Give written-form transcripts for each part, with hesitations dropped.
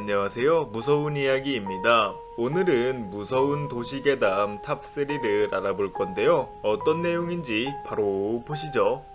안녕하세요. 무서운 이야기입니다. 오늘은 무서운 도시괴담 탑3를 알아볼 건데요. 어떤 내용인지 바로 보시죠.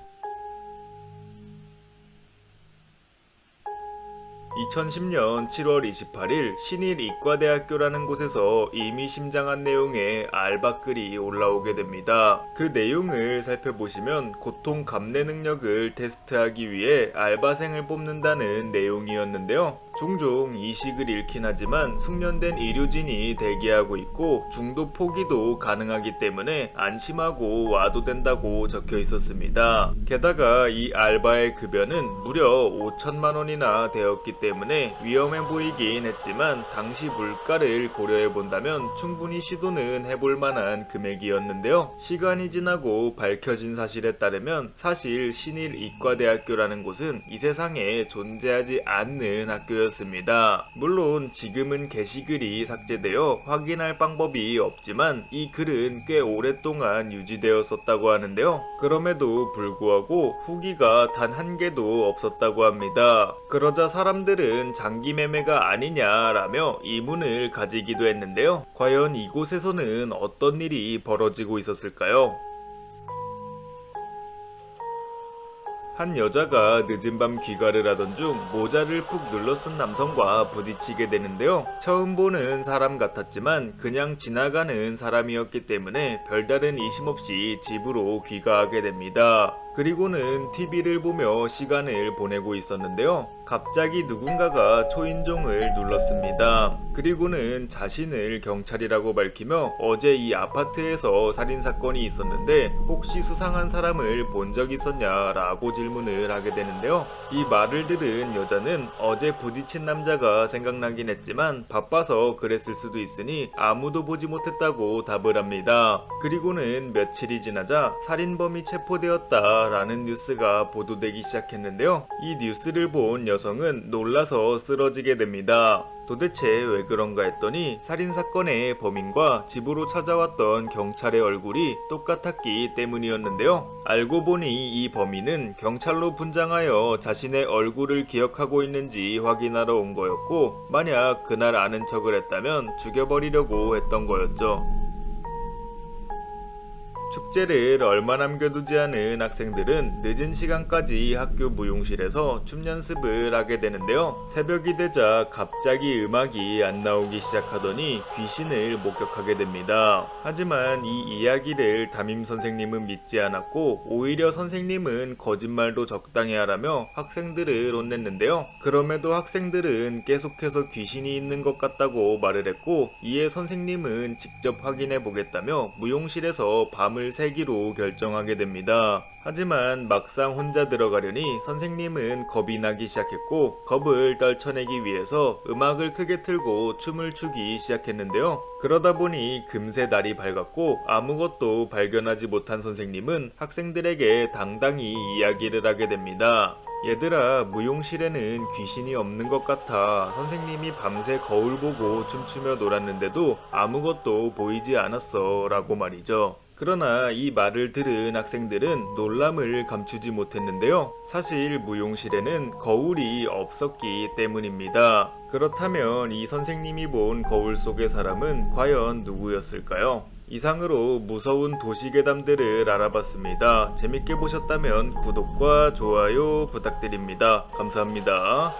2010년 7월 28일 신일이과대학교라는 곳에서 의미심장한 내용의 알바글이 올라오게 됩니다. 그 내용을 살펴보시면 고통 감내 능력을 테스트하기 위해 알바생을 뽑는다는 내용이었는데요. 종종 이식을 잃긴 하지만 숙련된 의료진이 대기하고 있고 중도 포기도 가능하기 때문에 안심하고 와도 된다고 적혀 있었습니다. 게다가 이 알바의 급여는 무려 5천만 원이나 되었기 때문에 위험해 보이긴 했지만 당시 물가를 고려해 본다면 충분히 시도는 해볼 만한 금액이었는데요. 시간이 지나고 밝혀진 사실에 따르면 사실 신일이과대학교라는 곳은 이 세상에 존재하지 않는 학교였습니다. 물론 지금은 게시글이 삭제되어 확인할 방법이 없지만 이 글은 꽤 오랫동안 유지되었었다고 하는데요. 그럼에도 불구하고 후기가 단 한 개도 없었다고 합니다. 그러자 사람들은 장기 매매가 아니냐라며 의문을 가지기도 했는데요. 과연 이곳에서는 어떤 일이 벌어지고 있었을까요? 한 여자가 늦은 밤 귀가를 하던 중 모자를 푹 눌러 쓴 남성과 부딪히게 되는데요. 처음 보는 사람 같았지만 그냥 지나가는 사람이었기 때문에 별다른 의심 없이 집으로 귀가하게 됩니다. 그리고는 TV를 보며 시간을 보내고 있었는데요. 갑자기 누군가가 초인종을 눌렀습니다. 그리고는 자신을 경찰이라고 밝히며 어제 이 아파트에서 살인사건이 있었는데 혹시 수상한 사람을 본 적 있었냐라고 질문을 하게 되는데요. 이 말을 들은 여자는 어제 부딪힌 남자가 생각나긴 했지만 바빠서 그랬을 수도 있으니 아무도 보지 못했다고 답을 합니다. 그리고는 며칠이 지나자 살인범이 체포되었다 라는 뉴스가 보도되기 시작했는데요. 이 뉴스를 본 여성은 놀라서 쓰러지게 됩니다. 도대체 왜 그런가 했더니 살인사건의 범인과 집으로 찾아왔던 경찰의 얼굴이 똑같았기 때문이었는데요. 알고 보니 이 범인은 경찰로 분장하여 자신의 얼굴을 기억하고 있는지 확인하러 온 거였고, 만약 그날 아는 척을 했다면 죽여버리려고 했던 거였죠. 축제를 얼마 남겨두지 않은 학생들은 늦은 시간까지 학교 무용실에서 춤 연습을 하게 되는데요. 새벽이 되자 갑자기 음악이 안 나오기 시작하더니 귀신을 목격하게 됩니다. 하지만 이 이야기를 담임 선생님은 믿지 않았고 오히려 선생님은 거짓말도 적당히 하라며 학생들을 혼냈는데요. 그럼에도 학생들은 계속해서 귀신이 있는 것 같다고 말을 했고, 이에 선생님은 직접 확인해 보겠다며 무용실에서 밤을 새기로 결정하게 됩니다. 하지만 막상 혼자 들어가려니 선생님은 겁이 나기 시작했고, 겁을 떨쳐내기 위해서 음악을 크게 틀고 춤을 추기 시작했는데요. 그러다 보니 금세 날이 밝았고 아무것도 발견하지 못한 선생님은 학생들에게 당당히 이야기를 하게 됩니다. 얘들아, 무용실에는 귀신이 없는 것 같아. 선생님이 밤새 거울 보고 춤추며 놀았는데도 아무것도 보이지 않았어 라고 말이죠. 그러나 이 말을 들은 학생들은 놀람을 감추지 못했는데요. 사실 무용실에는 거울이 없었기 때문입니다. 그렇다면 이 선생님이 본 거울 속의 사람은 과연 누구였을까요? 이상으로 무서운 도시괴담들을 알아봤습니다. 재밌게 보셨다면 구독과 좋아요 부탁드립니다. 감사합니다.